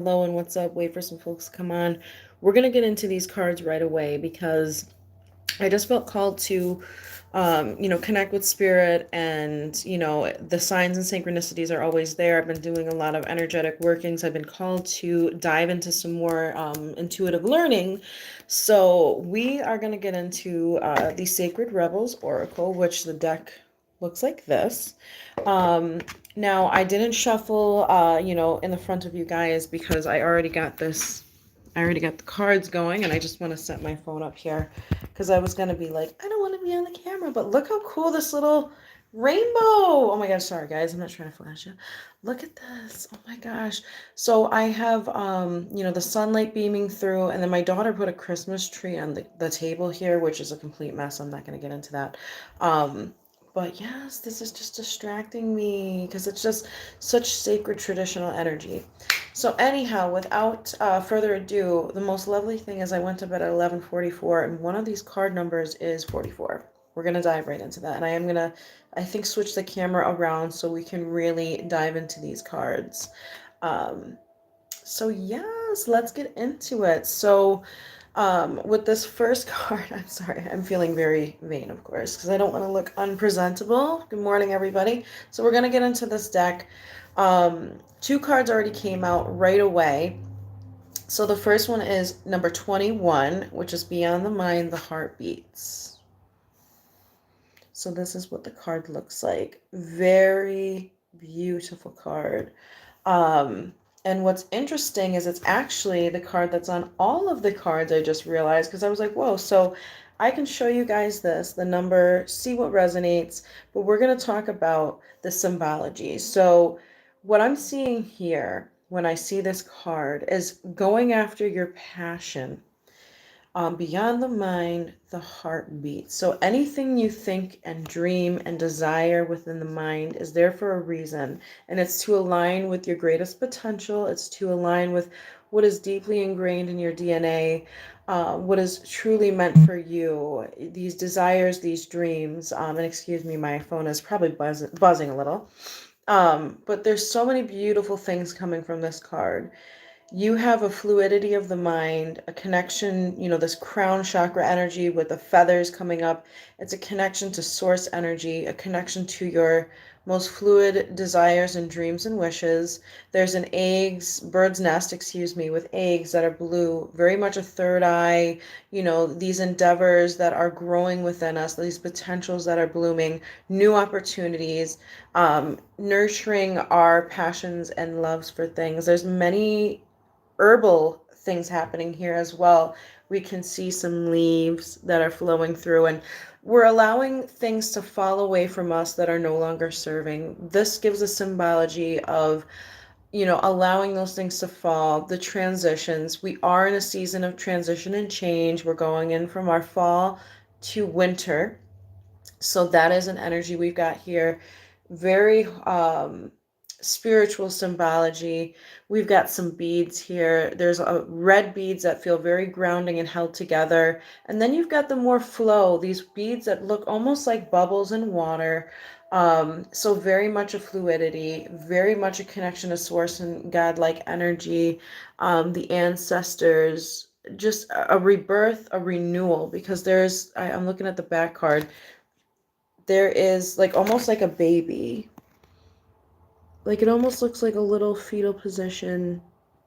Hello and what's up? Wait for some folks to come on. We're going to get into these cards right away because I just felt called to, connect with spirit and, the signs and synchronicities are always there. I've been doing a lot of energetic workings. I've been called to dive into some more intuitive learning. So we are going to get into the Sacred Rebels Oracle, which the deck looks like this. Um, Now, I didn't shuffle, in the front of you guys because I already got this. I already got the cards going, and I just want to set my phone up here because I was going to be like, I don't want to be on the camera, but look how cool this little rainbow. Oh my gosh, sorry guys, I'm not trying to flash you. Look at this. Oh my gosh. So I have, the sunlight beaming through, and then my daughter put a Christmas tree on the table here, which is a complete mess. I'm not going to get into that. But yes, this is just distracting me because it's just such sacred traditional energy. So anyhow, without further ado, the most lovely thing is I went to bed at 11:44, and one of these card numbers is 44. We're gonna dive right into that, and I am gonna, I think, switch the camera around so we can really dive into these cards. Um, so yes, let's get into it. So with this first card, I'm sorry, I'm feeling very vain, of course, because I don't want to look unpresentable. Good morning, everybody. So we're going to get into this deck. Two cards already came out right away. So the first one is number 21, which is Beyond the Mind, the Heart Beats. So this is what the card looks like. Very beautiful card. And what's interesting is it's actually the card that's on all of the cards, I just realized, because I was like, whoa, so I can show you guys this, the number, see what resonates, but we're going to talk about the symbology. So what I'm seeing here when I see this card is going after your passion. Beyond the mind, the heart beats. So anything you think and dream and desire within the mind is there for a reason. And it's to align with your greatest potential. It's to align with what is deeply ingrained in your DNA, what is truly meant for you. These desires, these dreams. And excuse me, my phone is probably buzzing a little. But there's so many beautiful things coming from this card. You have a fluidity of the mind, a connection, this crown chakra energy with the feathers coming up. It's a connection to source energy, a connection to your most fluid desires and dreams and wishes. There's an bird's nest, excuse me, with eggs that are blue, very much a third eye, these endeavors that are growing within us, these potentials that are blooming, new opportunities, nurturing our passions and loves for things. There's many herbal things happening here as well. We can see some leaves that are flowing through, and we're allowing things to fall away from us that are no longer serving. This gives a symbology of, allowing those things to fall, the transitions. We are in a season of transition and change. We're going in from our fall to winter. So that is an energy we've got here. Very spiritual symbology. We've got some beads here. There's red beads that feel very grounding and held together. And then you've got the more flow, these beads that look almost like bubbles in water. So very much a fluidity, very much a connection to source and godlike energy, the ancestors, just a rebirth, a renewal, because I'm looking at the back card, there is like almost like a baby. Like it almost looks like a little fetal position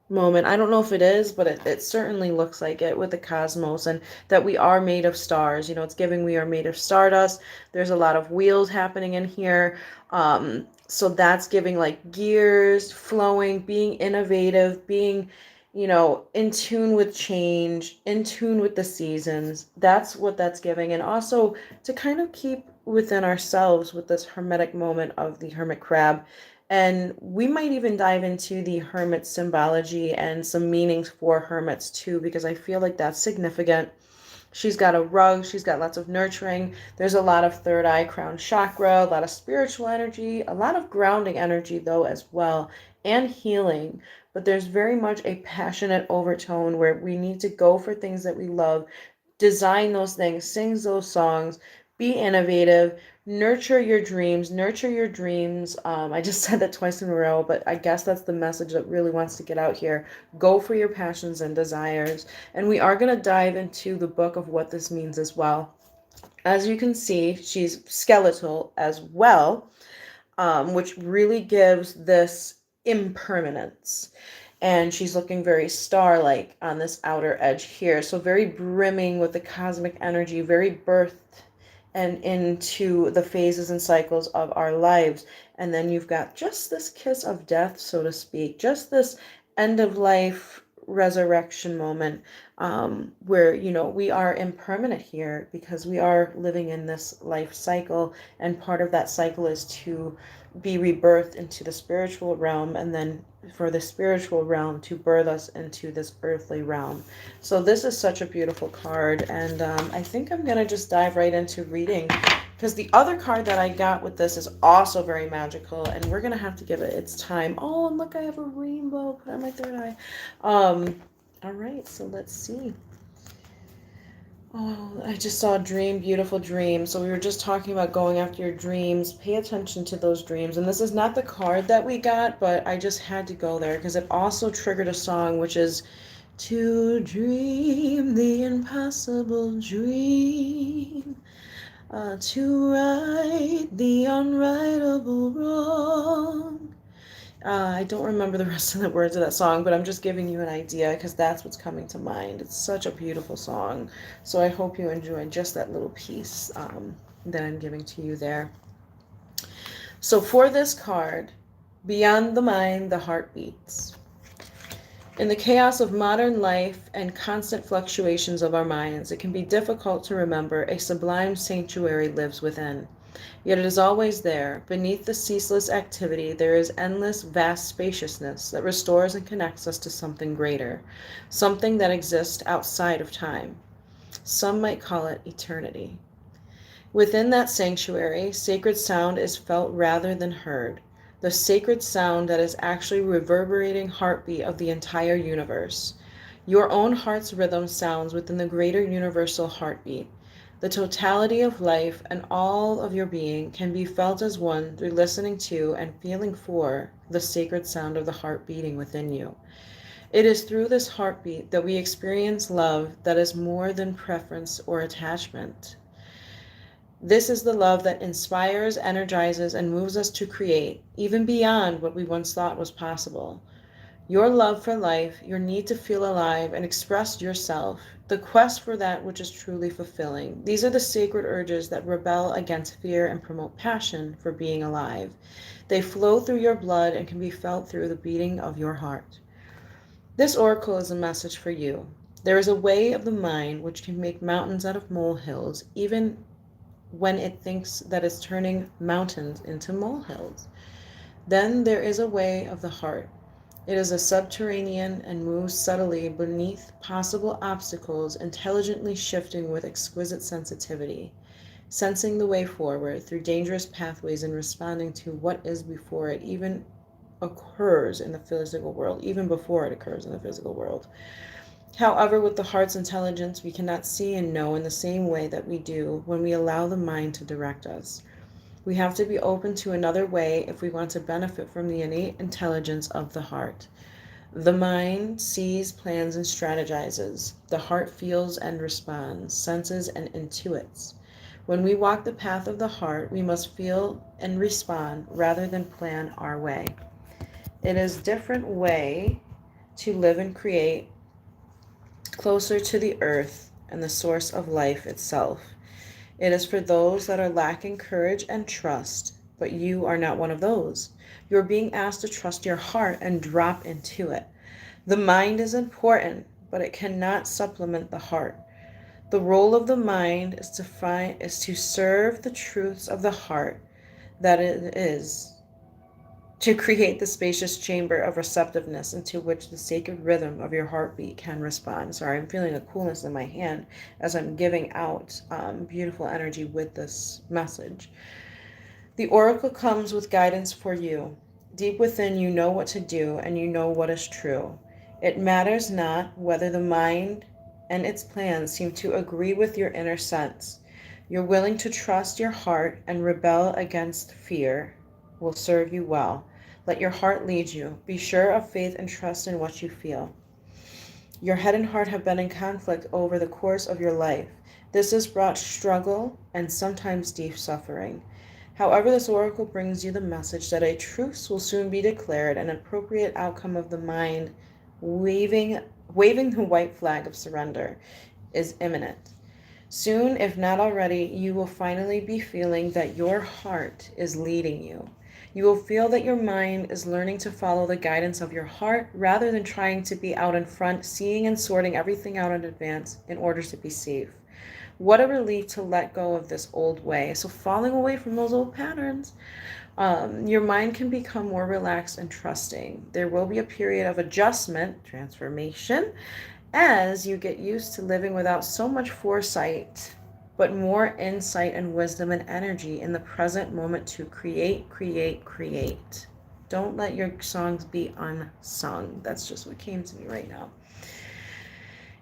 moment. I don't know if it is, but it certainly looks like it with the cosmos, and that we are made of stars. It's giving we are made of stardust. There's a lot of wheels happening in here. So that's giving like gears flowing, being innovative, being, in tune with change, in tune with the seasons. That's what that's giving. And also to kind of keep within ourselves with this hermetic moment of the hermit crab. And we might even dive into the hermit symbology and some meanings for hermits too, because I feel like that's significant. She's got a rug, she's got lots of nurturing. There's a lot of third eye crown chakra, a lot of spiritual energy, a lot of grounding energy though as well, and healing. But there's very much a passionate overtone where we need to go for things that we love, design those things, sing those songs, be innovative, Nurture your dreams. Nurture your dreams. I just said that twice in a row, but I guess that's the message that really wants to get out here. Go for your passions and desires. And we are going to dive into the book of what this means as well. As you can see, she's skeletal as well, which really gives this impermanence. And she's looking very star-like on this outer edge here. So very brimming with the cosmic energy, very birthed and into the phases and cycles of our lives. And then you've got just this kiss of death, so to speak, just this end of life resurrection moment, where, you know, we are impermanent here because we are living in this life cycle. And part of that cycle is to be rebirthed into the spiritual realm, and then for the spiritual realm to birth us into this earthly realm. So this is such a beautiful card, and I think I'm going to just dive right into reading, because the other card that I got with this is also very magical, and we're going to have to give it its time. Oh, and look, I have a rainbow put on my third eye. All right, so let's see. Oh, I just saw a dream, beautiful dream. So we were just talking about going after your dreams. Pay attention to those dreams. And this is not the card that we got, but I just had to go there because it also triggered a song, which is to dream the impossible dream, to right the unrightable wrong. I don't remember the rest of the words of that song, but I'm just giving you an idea because that's what's coming to mind. It's such a beautiful song. So I hope you enjoyed just that little piece that I'm giving to you there. So for this card, beyond the mind, the heart beats. In the chaos of modern life and constant fluctuations of our minds, it can be difficult to remember a sublime sanctuary lives within. Yet it is always there. Beneath the ceaseless activity, there is endless, vast spaciousness that restores and connects us to something greater, something that exists outside of time. Some might call it eternity. Within that sanctuary, sacred sound is felt rather than heard, the sacred sound that is actually reverberating heartbeat of the entire universe. Your own heart's rhythm sounds within the greater universal heartbeat. The totality of life and all of your being can be felt as one through listening to and feeling for the sacred sound of the heart beating within you. It is through this heartbeat that we experience love that is more than preference or attachment. This is the love that inspires, energizes, and moves us to create, even beyond what we once thought was possible. Your love for life, your need to feel alive and express yourself, the quest for that which is truly fulfilling. These are the sacred urges that rebel against fear and promote passion for being alive. They flow through your blood and can be felt through the beating of your heart. This oracle is a message for you. There is a way of the mind which can make mountains out of molehills, even when it thinks that it's turning mountains into molehills. Then there is a way of the heart. It is a subterranean and moves subtly beneath possible obstacles, intelligently shifting with exquisite sensitivity, sensing the way forward through dangerous pathways and responding to what is before it even occurs in the physical world, even before it occurs in the physical world. However, with the heart's intelligence, we cannot see and know in the same way that we do when we allow the mind to direct us. We have to be open to another way if we want to benefit from the innate intelligence of the heart. The mind sees, plans, and strategizes. The heart feels and responds, senses and intuits. When we walk the path of the heart, we must feel and respond rather than plan our way. It is a different way to live and create, closer to the earth and the source of life itself. It is for those that are lacking courage and trust, but you are not one of those. You're being asked to trust your heart and drop into it. The mind is important, but it cannot supplement the heart. The role of the mind is to serve the truths of the heart, that it is to create the spacious chamber of receptiveness into which the sacred rhythm of your heartbeat can respond. Sorry, I'm feeling a coolness in my hand as I'm giving out beautiful energy with this message. The oracle comes with guidance for you. Deep within, you know what to do and you know what is true. It matters not whether the mind and its plans seem to agree with your inner sense. You're willing to trust your heart and rebel against fear will serve you well. Let your heart lead you. Be sure of faith and trust in what you feel. Your head and heart have been in conflict over the course of your life. This has brought struggle and sometimes deep suffering. However, this oracle brings you the message that a truce will soon be declared, an appropriate outcome of the mind waving, waving the white flag of surrender is imminent. Soon, if not already, you will finally be feeling that your heart is leading you. You will feel that your mind is learning to follow the guidance of your heart rather than trying to be out in front, seeing and sorting everything out in advance in order to be safe. What a relief to let go of this old way. So falling away from those old patterns, your mind can become more relaxed and trusting. There will be a period of adjustment, transformation, as you get used to living without so much foresight, but more insight and wisdom and energy in the present moment to create, create, create. Don't let your songs be unsung. That's just what came to me right now.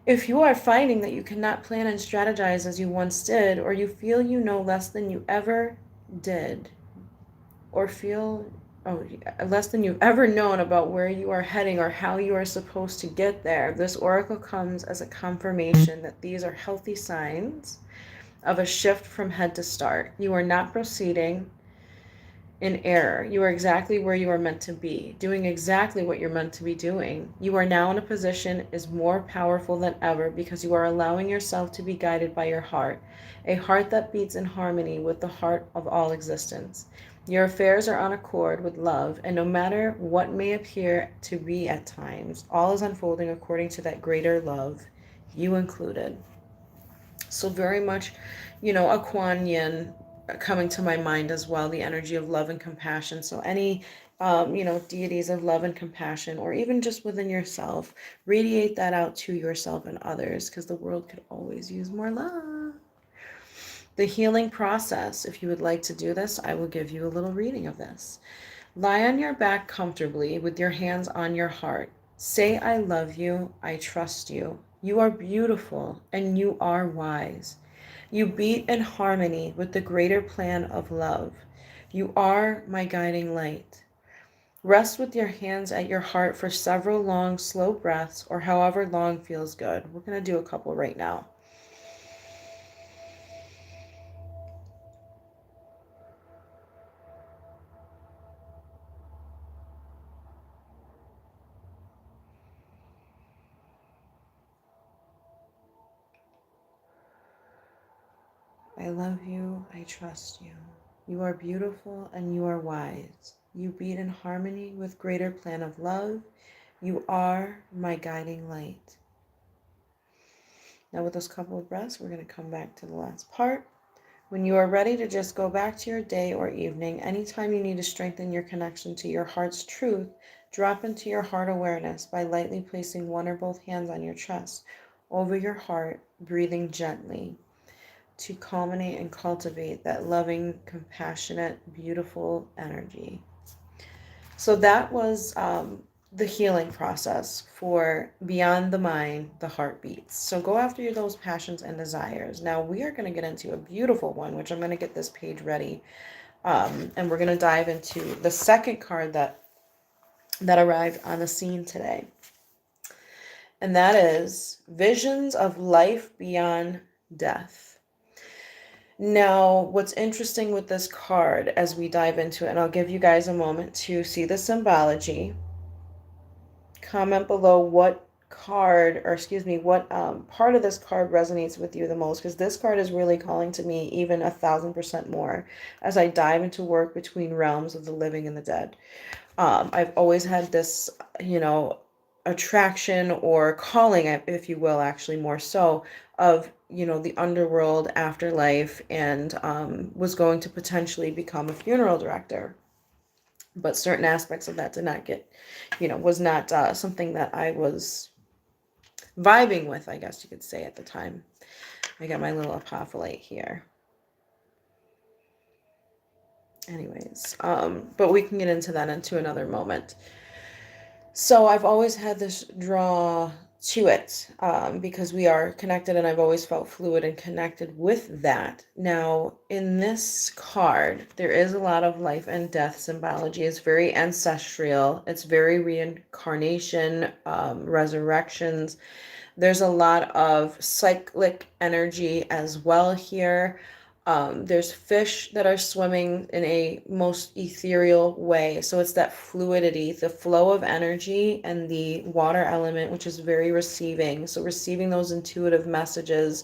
If you are finding that you cannot plan and strategize as you once did, or you feel you know less than you ever did, or feel less than you've ever known about where you are heading or how you are supposed to get there, this oracle comes as a confirmation that these are healthy signs of a shift from head to start. You are not proceeding in error. You are exactly where you are meant to be, doing exactly what you're meant to be doing. You are now in a position is more powerful than ever because you are allowing yourself to be guided by your heart, a heart that beats in harmony with the heart of all existence. Your affairs are on accord with love, and no matter what may appear to be at times, all is unfolding according to that greater love, you included. So very much, a Kuan Yin coming to my mind as well, the energy of love and compassion. So any, deities of love and compassion, or even just within yourself, radiate that out to yourself and others, because the world could always use more love. The healing process, if you would like to do this, I will give you a little reading of this. Lie on your back comfortably with your hands on your heart. Say, I love you, I trust you. You are beautiful and you are wise. You beat in harmony with the greater plan of love. You are my guiding light. Rest with your hands at your heart for several long, slow breaths, or however long feels good. We're going to do a couple right now. I love you, I trust you. You are beautiful and you are wise. You beat in harmony with greater plan of love. You are my guiding light. Now with those couple of breaths, we're going to come back to the last part. When you are ready to just go back to your day or evening, anytime you need to strengthen your connection to your heart's truth, drop into your heart awareness by lightly placing one or both hands on your chest, over your heart, breathing gently, to culminate and cultivate that loving, compassionate, beautiful energy. So that was the healing process for beyond the mind, the heart beats. So go after those passions and desires. Now we are going to get into a beautiful one, which I'm going to get this page ready. And we're going to dive into the second card that arrived on the scene today. And that is Visions of Life Beyond Death. Now, what's interesting with this card as we dive into it, and I'll give you guys a moment to see the symbology. Comment below what card, or excuse me, what part of this card resonates with you the most, because this card is really calling to me even 1,000% more as I dive into work between realms of the living and the dead. I've always had this, attraction or calling, if you will, actually more so, of the underworld, afterlife, and was going to potentially become a funeral director, but certain aspects of that did not get, was not something that I was vibing with, I guess you could say, at the time. I got my little apophyllite here. Anyways, but we can get into that into another moment. So I've always had this draw to it, because we are connected, and I've always felt fluid and connected with that. Now, in this card, there is a lot of life and death symbology. It's very ancestral, it's very reincarnation, resurrections. There's a lot of cyclic energy as well here. There's fish that are swimming in a most ethereal way. So it's that fluidity, the flow of energy, and the water element, which is very receiving. So receiving those intuitive messages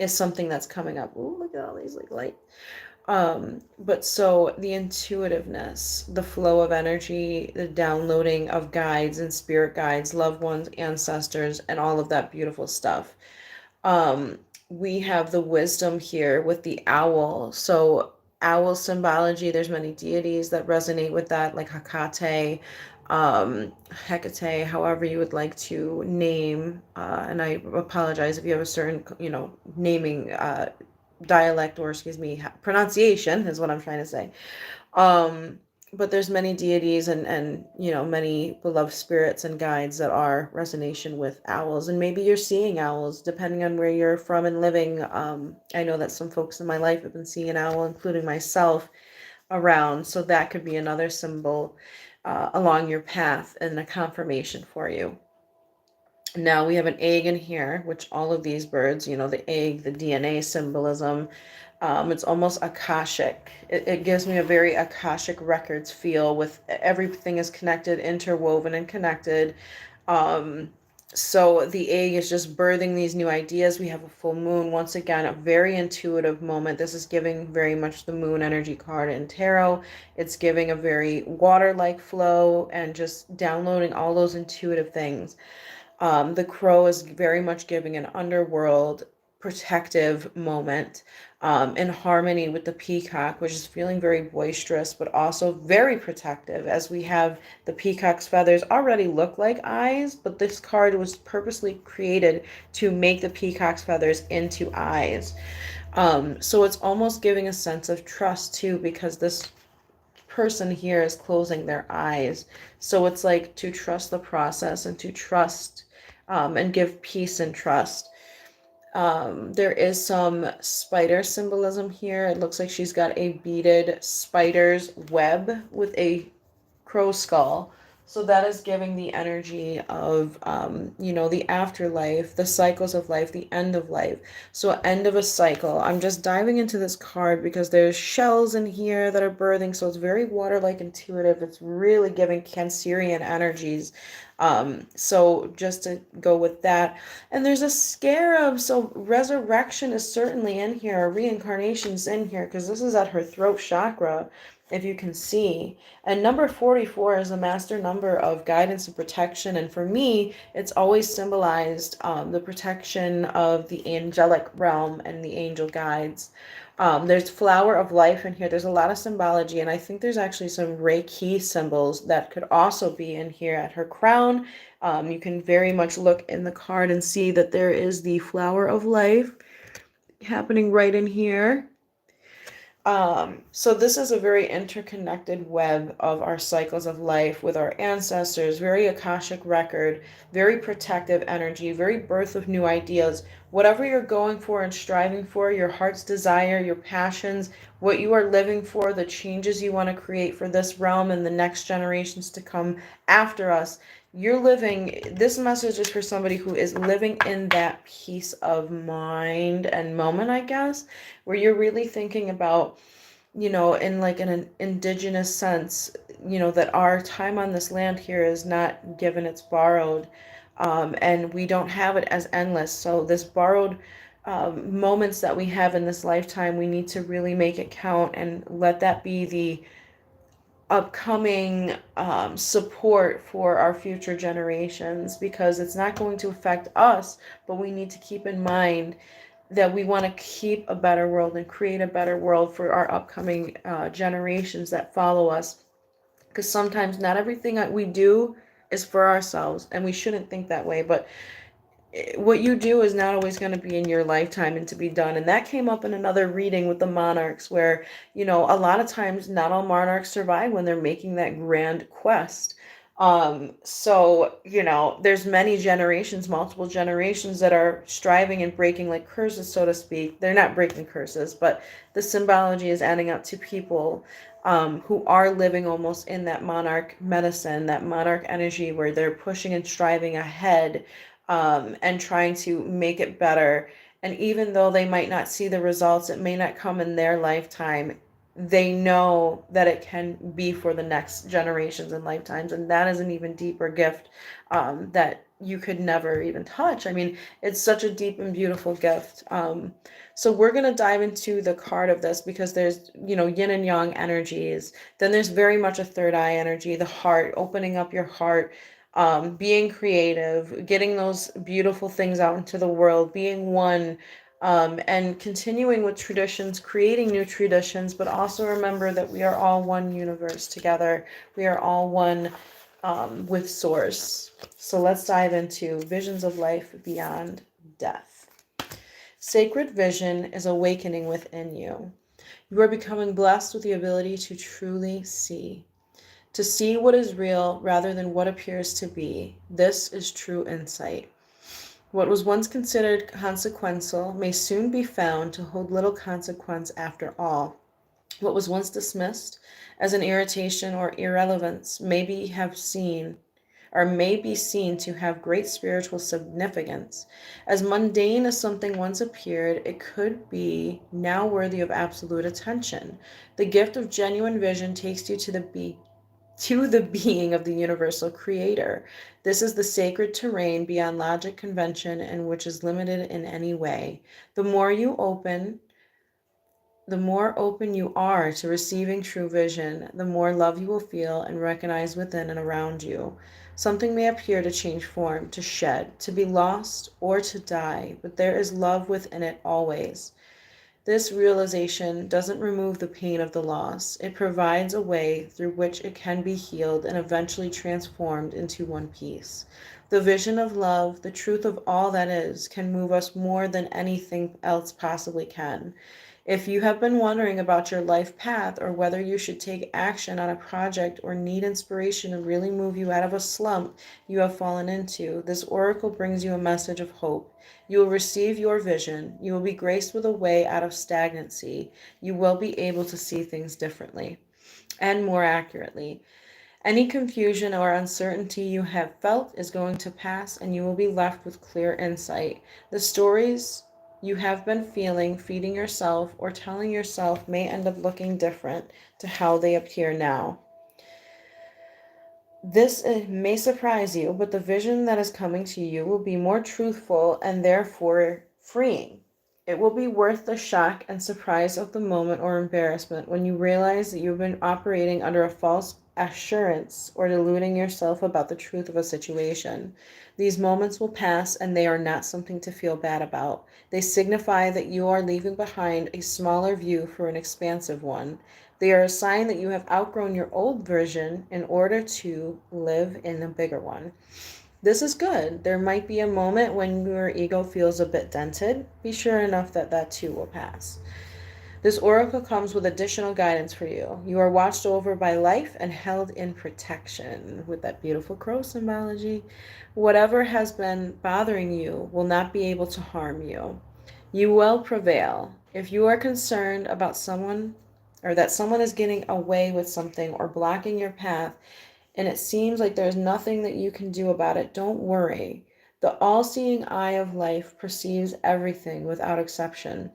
is something that's coming up. Ooh, look at all these like light. But so the intuitiveness, the flow of energy, the downloading of guides and spirit guides, loved ones, ancestors, and all of that beautiful stuff. Um, we have the wisdom here with the owl. So owl symbology, there's many deities that resonate with that, like Hecate, Hecate, however you would like to name. And I apologize if you have a certain, naming dialect, or excuse me, pronunciation is what I'm trying to say. Um, but there's many deities, and many beloved spirits and guides that are resonation with owls, and maybe you're seeing owls depending on where you're from and living. I know that some folks in my life have been seeing an owl, including myself, around, so that could be another symbol along your path and a confirmation for you. Now we have an egg in here, which all of these birds, the egg, the DNA symbolism, it's almost Akashic. It gives me a very Akashic records feel, with everything is connected, interwoven, and connected. Um, so the egg is just birthing these new ideas. We have a full moon. Once again, a very intuitive moment. This is giving very much the moon energy card in tarot. It's giving a very water-like flow and just downloading all those intuitive things. The crow is very much giving an underworld protective moment, in harmony with the peacock, which is feeling very boisterous, but also very protective, as we have the peacock's feathers already look like eyes, but this card was purposely created to make the peacock's feathers into eyes. So it's almost giving a sense of trust too, because this person here is closing their eyes. So it's like to trust the process, and to trust, and give peace and trust. There is some spider symbolism here. It looks like she's got a beaded spider's web with a crow skull. So that is giving the energy of, the afterlife, the cycles of life, the end of life. So end of a cycle. I'm just diving into this card because there's shells in here that are birthing. So it's very water-like, intuitive. It's really giving Cancerian energies. So just to go with that. And there's a scarab. So resurrection is certainly in here. Reincarnation's in here, because this is at her throat chakra, if you can see. And number 44 is a master number of guidance and protection. And for me, it's always symbolized the protection of the angelic realm and the angel guides. There's flower of life in here. There's a lot of symbology. And I think there's actually some Reiki symbols that could also be in here at her crown. You can very much look in the card and see that there is the flower of life happening right in here. So this is a very interconnected web of our cycles of life with our ancestors, very Akashic record, very protective energy, very birth of new ideas. Whatever you're going for and striving for, your heart's desire, your passions, what you are living for, the changes you want to create for this realm and the next generations to come after us, you're living, this message is for somebody who is living in that peace of mind and moment, I guess, where you're really thinking about, in like an indigenous sense, that our time on this land here is not given, it's borrowed. And we don't have it as endless. So this borrowed moments that we have in this lifetime, we need to really make it count and let that be the upcoming support for our future generations, because it's not going to affect us, but we need to keep in mind that we want to keep a better world and create a better world for our upcoming generations that follow us. Because sometimes not everything that we do is for ourselves, and we shouldn't think that way, but what you do is not always going to be in your lifetime and to be done. And that came up in another reading with the monarchs, where, a lot of times not all monarchs survive when they're making that grand quest. So, there's many generations, multiple generations that are striving and breaking like curses, so to speak. They're not breaking curses, but the symbology is adding up to people who are living almost in that monarch medicine, that monarch energy where they're pushing and striving ahead and trying to make it better. And even though they might not see the results, it may not come in their lifetime, they know that it can be for the next generations and lifetimes. And that is an even deeper gift that you could never even touch. I mean, it's such a deep and beautiful gift. So we're going to dive into the card of this because there's, yin and yang energies. Then there's very much a third eye energy, the heart, opening up your heart, being creative, getting those beautiful things out into the world, being one, and continuing with traditions, creating new traditions, but also remember that we are all one universe together. We are all one with Source. So let's dive into visions of life beyond death. Sacred vision is awakening within you. You are becoming blessed with the ability to truly see. To see what is real rather than what appears to be. This is true insight. What was once considered consequential may soon be found to hold little consequence after all. What was once dismissed as an irritation or irrelevance may be seen to have great spiritual significance. As mundane as something once appeared, it could be now worthy of absolute attention. The gift of genuine vision takes you to the being of the universal creator. This is the sacred terrain beyond logic, convention, and which is limited in any way. The more open you are to receiving true vision, the more love you will feel and recognize within and around you. Something may appear to change form, to shed, to be lost, or to die, but there is love within it always. This realization doesn't remove the pain of the loss. It provides a way through which it can be healed and eventually transformed into one piece. The vision of love, the truth of all that is, can move us more than anything else possibly can. If you have been wondering about your life path or whether you should take action on a project or need inspiration to really move you out of a slump you have fallen into, this oracle brings you a message of hope. You will receive your vision. You will be graced with a way out of stagnancy. You will be able to see things differently and more accurately. Any confusion or uncertainty you have felt is going to pass, and you will be left with clear insight. The stories you have been feeding yourself, or telling yourself may end up looking different to how they appear now. This may surprise you, but the vision that is coming to you will be more truthful and therefore freeing. It will be worth the shock and surprise of the moment or embarrassment when you realize that you've been operating under a false assurance or deluding yourself about the truth of a situation. These moments will pass and they are not something to feel bad about. They signify that you are leaving behind a smaller view for an expansive one. They are a sign that you have outgrown your old version in order to live in a bigger one. This is good. There might be a moment when your ego feels a bit dented. Be sure enough that that too will pass. This oracle comes with additional guidance for you. You are watched over by life and held in protection with that beautiful crow symbology. Whatever has been bothering you will not be able to harm you. You will prevail. If you are concerned about someone or that someone is getting away with something or blocking your path, and it seems like there's nothing that you can do about it, don't worry. The all-seeing eye of life perceives everything without exception.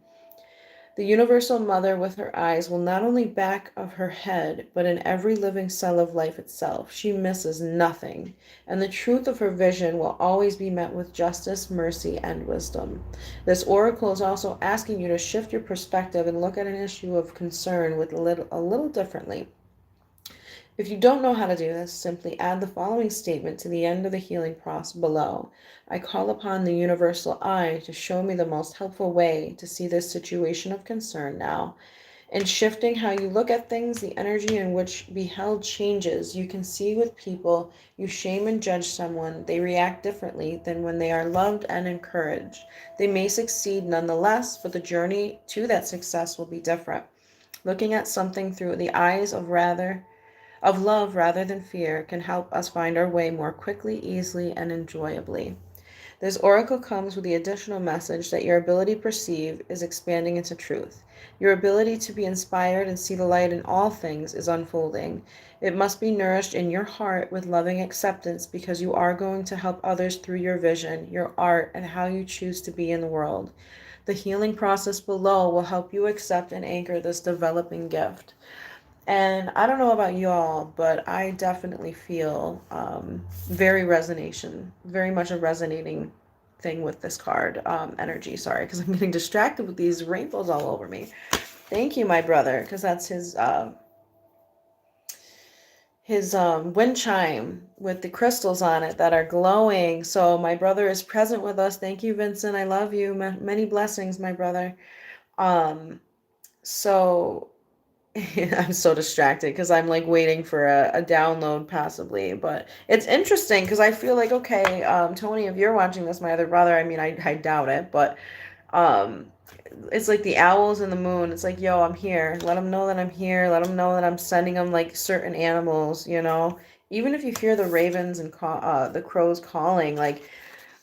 The universal mother with her eyes will not only back of her head, but in every living cell of life itself. She misses nothing, and the truth of her vision will always be met with justice, mercy, and wisdom. This oracle is also asking you to shift your perspective and look at an issue of concern with a little differently. If you don't know how to do this, simply add the following statement to the end of the healing process below. I call upon the universal eye to show me the most helpful way to see this situation of concern now. In shifting how you look at things, the energy in which beheld changes. You can see with people, you shame and judge someone, they react differently than when they are loved and encouraged. They may succeed nonetheless, but the journey to that success will be different. Looking at something through the eyes of of love rather than fear can help us find our way more quickly, easily, and enjoyably. This oracle comes with the additional message that your ability to perceive is expanding into truth. Your ability to be inspired and see the light in all things is unfolding. It must be nourished in your heart with loving acceptance because you are going to help others through your vision, your art, and how you choose to be in the world. The healing process below will help you accept and anchor this developing gift. And I don't know about y'all, but I definitely feel very much a resonating thing with this card energy. Sorry, because I'm getting distracted with these rainbows all over me. Thank you, my brother, because that's his wind chime with the crystals on it that are glowing. So my brother is present with us. Thank you, Vincent. I love you. Many blessings, my brother. So I'm so distracted because I'm like waiting for a download possibly, but it's interesting because I feel like, okay, Tony, if you're watching this, my other brother, I mean, I doubt it, but um, it's like the owls and the moon. It's like, yo, I'm here. Let them know that I'm here. Let them know that I'm sending them like certain animals, you know, even if you hear the ravens and the crows calling, like,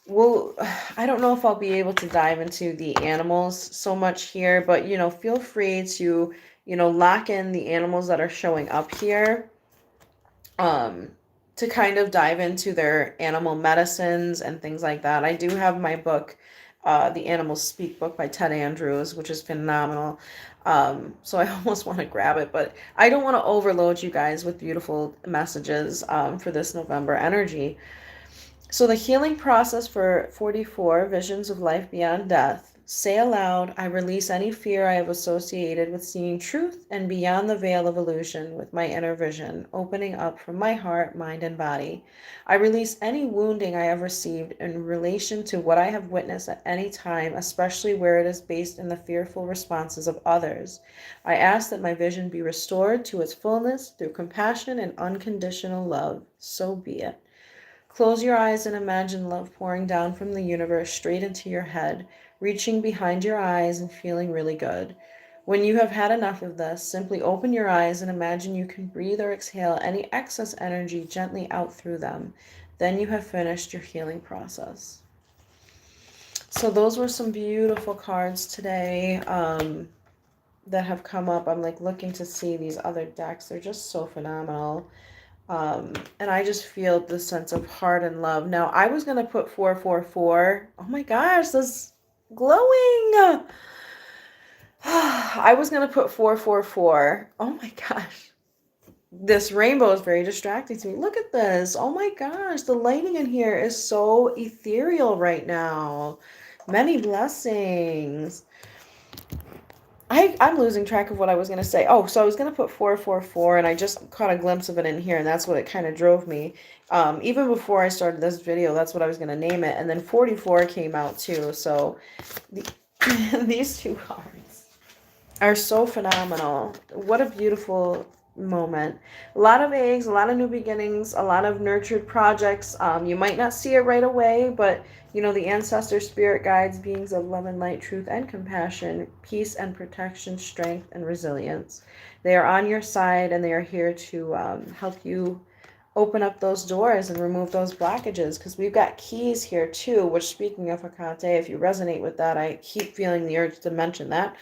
well, I don't know if I'll be able to dive into the animals so much here, but feel free to, lock in the animals that are showing up here, um, to kind of dive into their animal medicines and things like that. I do have my book, The Animals Speak book by Ted Andrews, which is phenomenal. So I almost want to grab it, but I don't want to overload you guys with beautiful messages for this November energy. So the healing process for 44, Visions of Life Beyond Death. Say aloud, I release any fear I have associated with seeing truth and beyond the veil of illusion with my inner vision, opening up from my heart, mind, and body. I release any wounding I have received in relation to what I have witnessed at any time, especially where it is based in the fearful responses of others. I ask that my vision be restored to its fullness through compassion and unconditional love. So be it. Close your eyes and imagine love pouring down from the universe straight into your head, reaching behind your eyes and feeling really good. When you have had enough of this, simply open your eyes and imagine you can breathe or exhale any excess energy gently out through them. Then you have finished your healing process. So those were some beautiful cards today that have come up. I'm like looking to see these other decks. They're just so phenomenal. And I just feel the sense of heart and love. Now, I was going to put 444. Oh my gosh, this glowing. I was going to put 444. Oh my gosh. This rainbow is very distracting to me. Look at this. Oh my gosh, the lighting in here is so ethereal right now. Many blessings. I'm losing track of what I was going to say. Oh, so I was going to put 444, and I just caught a glimpse of it in here, and that's what it kind of drove me. Even before I started this video, that's what I was going to name it. And then 44 came out too. So these two cards are so phenomenal. What a beautiful moment. A lot of eggs, a lot of new beginnings, a lot of nurtured projects. You might not see it right away, but the ancestor spirit guides, beings of love and light, truth and compassion, peace and protection, strength and resilience. They are on your side, and they are here to help you open up those doors and remove those blockages, because we've got keys here too, which, speaking of Hecate, if you resonate with that, I keep feeling the urge to mention that.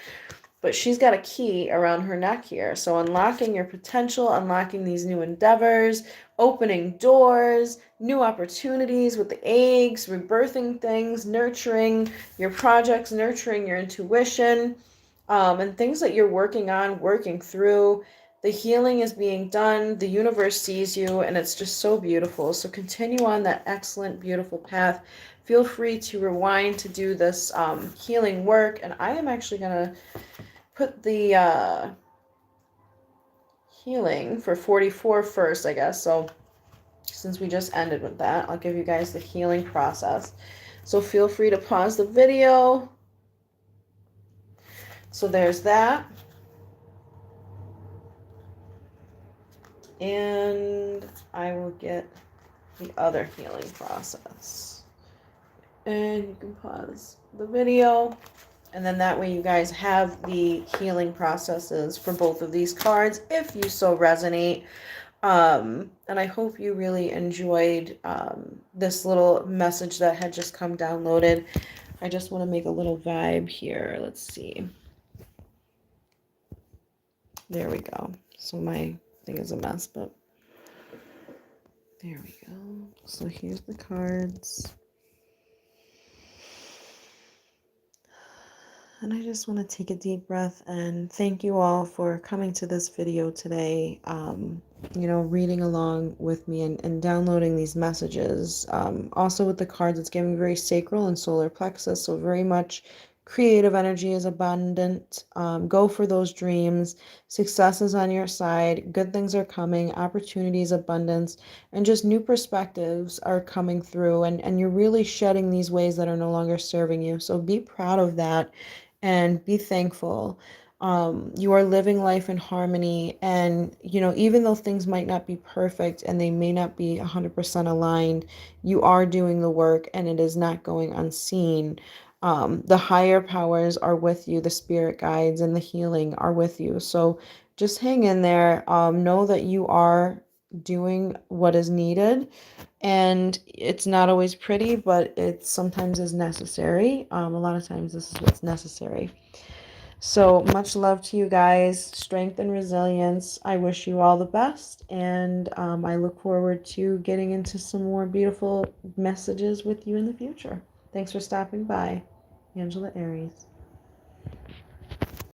But she's got a key around her neck here. So unlocking your potential, unlocking these new endeavors, opening doors, new opportunities with the eggs, rebirthing things, nurturing your projects, nurturing your intuition, and things that you're working on, working through. The healing is being done. The universe sees you, and it's just so beautiful. So continue on that excellent, beautiful path. Feel free to rewind to do this healing work. And I am actually going to put the healing for 44 first, I guess. So since we just ended with that, I'll give you guys the healing process. So feel free to pause the video. So there's that. And I will get the other healing process. And you can pause the video. And then that way you guys have the healing processes for both of these cards if you so resonate. And I hope you really enjoyed this little message that had just come downloaded. I just want to make a little vibe here. Let's see. There we go. So my thing is a mess, but there we go. So here's the cards. And I just want to take a deep breath and thank you all for coming to this video today, reading along with me and downloading these messages. Also with the cards, it's giving very sacral and solar plexus, so very much creative energy is abundant. Go for those dreams. Success is on your side. Good things are coming. Opportunities, abundance, and just new perspectives are coming through. And you're really shedding these ways that are no longer serving you. So be proud of that and be thankful. You are living life in harmony, and even though things might not be perfect and they may not be 100% aligned, you are doing the work and it is not going unseen. The higher powers are with you, the spirit guides and the healing are with you. So just hang in there. Know that you are doing what is needed, and it's not always pretty, but it sometimes is necessary. A lot of times this is what's necessary. So much love to you guys. Strength and resilience. I wish you all the best, and I look forward to getting into some more beautiful messages with you in the future. Thanks for stopping by. Angela Aries.